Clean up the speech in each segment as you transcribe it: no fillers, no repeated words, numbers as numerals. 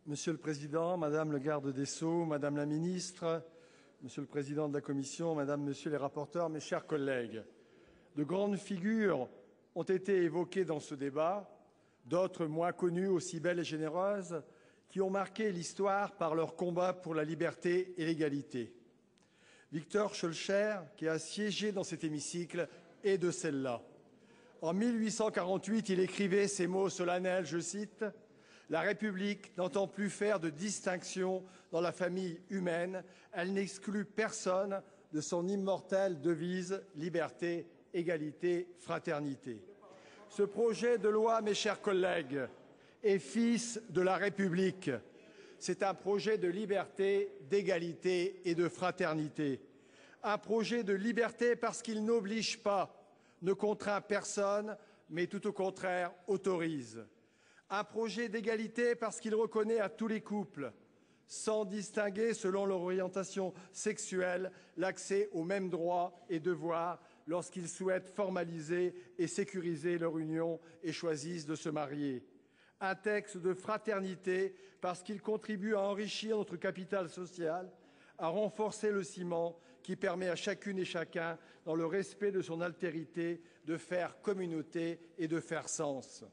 Monsieur le Président, Madame le garde des Sceaux, Madame la Ministre, Monsieur le Président de la Commission, Madame, Monsieur les rapporteurs, mes chers collègues, de grandes figures ont été évoquées dans ce débat, d'autres moins connues, aussi belles et généreuses, qui ont marqué l'histoire par leur combat pour la liberté et l'égalité. Victor Schœlcher, qui a siégé dans cet hémicycle, est de celle-là. En 1848, il écrivait ces mots solennels, je cite, « La République n'entend plus faire de distinction dans la famille humaine. Elle n'exclut personne de son immortelle devise « Liberté, égalité, fraternité ». Ce projet de loi, mes chers collègues, est fils de la République. C'est un projet de liberté, d'égalité et de fraternité. Un projet de liberté parce qu'il n'oblige pas, ne contraint personne, mais tout au contraire autorise. Un projet d'égalité parce qu'il reconnaît à tous les couples, sans distinguer selon leur orientation sexuelle, l'accès aux mêmes droits et devoirs lorsqu'ils souhaitent formaliser et sécuriser leur union et choisissent de se marier. Un texte de fraternité parce qu'il contribue à enrichir notre capital social, à renforcer le ciment qui permet à chacune et chacun, dans le respect de son altérité, de faire communauté et de faire sens.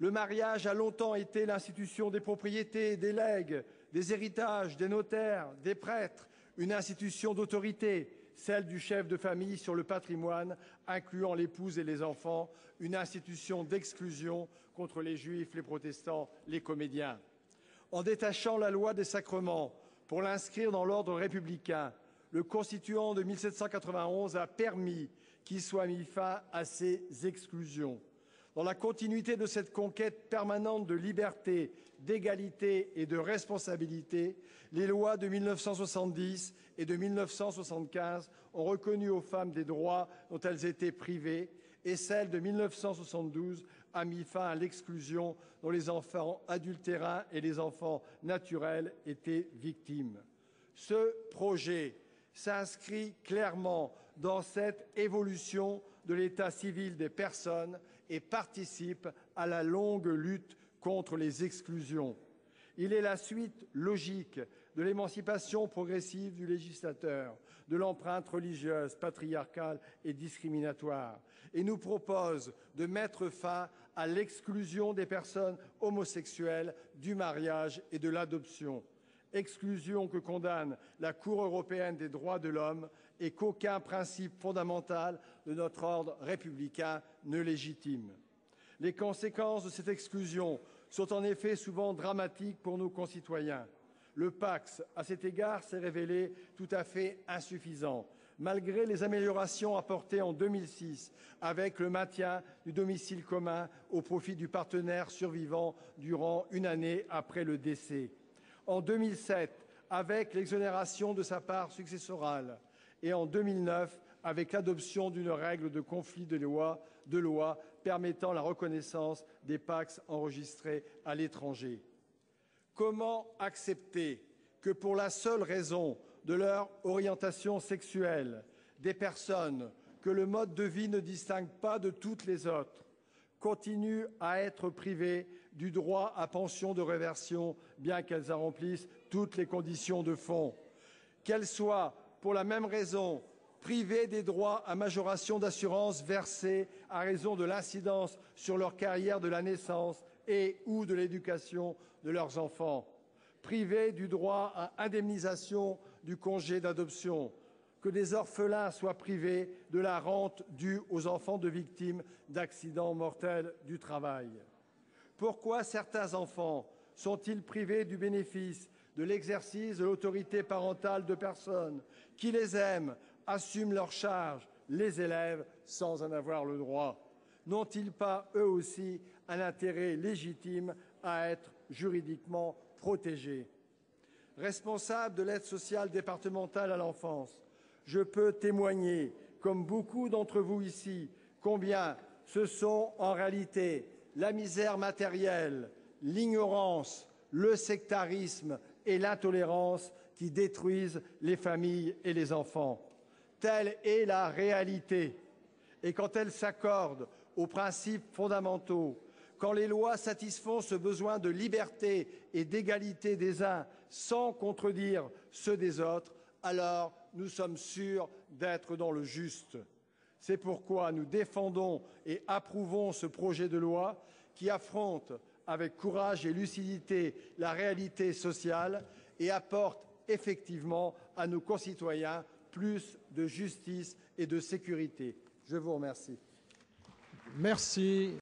Le mariage a longtemps été l'institution des propriétés, des legs, des héritages, des notaires, des prêtres, une institution d'autorité, celle du chef de famille sur le patrimoine, incluant l'épouse et les enfants, une institution d'exclusion contre les juifs, les protestants, les comédiens. En détachant la loi des sacrements pour l'inscrire dans l'ordre républicain, le constituant de 1791 a permis qu'il soit mis fin à ces exclusions. Dans la continuité de cette conquête permanente de liberté, d'égalité et de responsabilité, les lois de 1970 et de 1975 ont reconnu aux femmes des droits dont elles étaient privées et celle de 1972 a mis fin à l'exclusion dont les enfants adultérins et les enfants naturels étaient victimes. Ce projet s'inscrit clairement dans cette évolution de l'état civil des personnes et participe à la longue lutte contre les exclusions. Il est la suite logique de l'émancipation progressive du législateur, de l'empreinte religieuse, patriarcale et discriminatoire, et nous propose de mettre fin à l'exclusion des personnes homosexuelles du mariage et de l'adoption. Exclusion que condamne la Cour européenne des droits de l'homme et qu'aucun principe fondamental de notre ordre républicain ne légitime. Les conséquences de cette exclusion sont en effet souvent dramatiques pour nos concitoyens. Le PACS, à cet égard, s'est révélé tout à fait insuffisant, malgré les améliorations apportées en 2006 avec le maintien du domicile commun au profit du partenaire survivant durant une année après le décès. En 2007, avec l'exonération de sa part successorale, et en 2009, avec l'adoption d'une règle de conflit de loi permettant la reconnaissance des PACS enregistrés à l'étranger. Comment accepter que pour la seule raison de leur orientation sexuelle, des personnes que le mode de vie ne distingue pas de toutes les autres continuent à être privées du droit à pension de réversion, bien qu'elles en remplissent toutes les conditions de fond, qu'elles soient, pour la même raison, privées des droits à majoration d'assurance versés à raison de l'incidence sur leur carrière de la naissance et ou de l'éducation de leurs enfants, privées du droit à indemnisation du congé d'adoption, que des orphelins soient privés de la rente due aux enfants de victimes d'accidents mortels du travail. Pourquoi certains enfants sont-ils privés du bénéfice de l'exercice de l'autorité parentale de personnes qui les aiment, assument leurs charges, les élèvent sans en avoir le droit? N'ont-ils pas, eux aussi, un intérêt légitime à être juridiquement protégés? Responsable de l'aide sociale départementale à l'enfance, je peux témoigner, comme beaucoup d'entre vous ici, combien ce sont en réalité la misère matérielle, l'ignorance, le sectarisme et l'intolérance qui détruisent les familles et les enfants. Telle est la réalité. Et quand elle s'accorde aux principes fondamentaux quand les lois satisfont ce besoin de liberté et d'égalité des uns sans contredire ceux des autres, alors nous sommes sûrs d'être dans le juste. C'est pourquoi nous défendons et approuvons ce projet de loi qui affronte avec courage et lucidité la réalité sociale et apporte effectivement à nos concitoyens plus de justice et de sécurité. Je vous remercie. Merci.